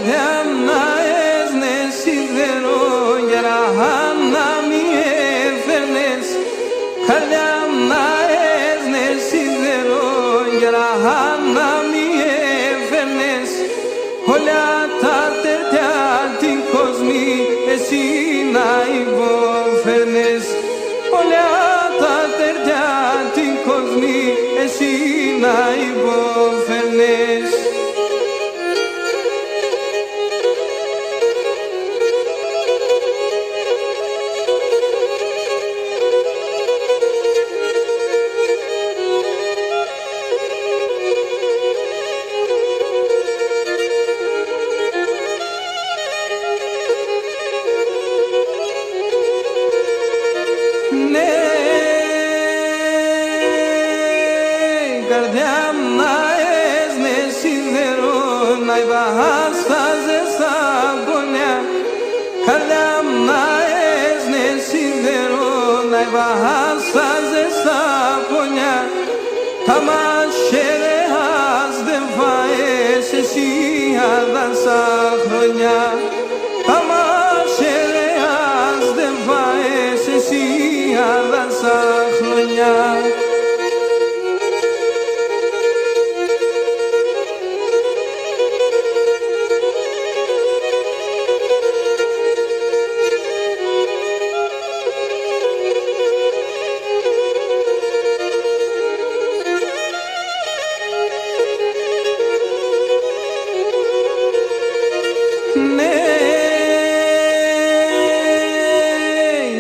Καρδιά να έσνεσαι σιδερό, γεραχά να μη έφερνες. Καρδιά να έσνεσαι σιδερό, γεραχά να μη έφερνες. Όλα τα τερτιά την κοσμή εσύ να υποφέρνες. Όλα τα τερτιά την κοσμή εσύ να υποφέρνες. Καρδιά να έσνεσαι σιδερό, να υπαχάσταζε στα πονιά. Καρδιά να έσνεσαι σιδερό, να υπαχάσταζε στα πονιά. Τα μαχαίρες δεν φάες εσύ αδάσα χρονιά. Τα μαχαίρες δεν φάες εσύ αδάσα χρονιά.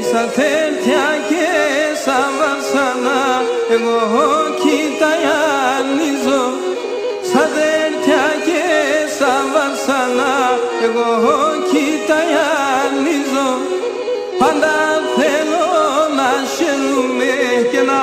Στα τέτοια και σαν βασανά εγώ κοιταγιανίζω. Στα τέτοια και σαν βασανά εγώ κοιταγιανίζω. Πάντα θέλω να χαίρομαι και να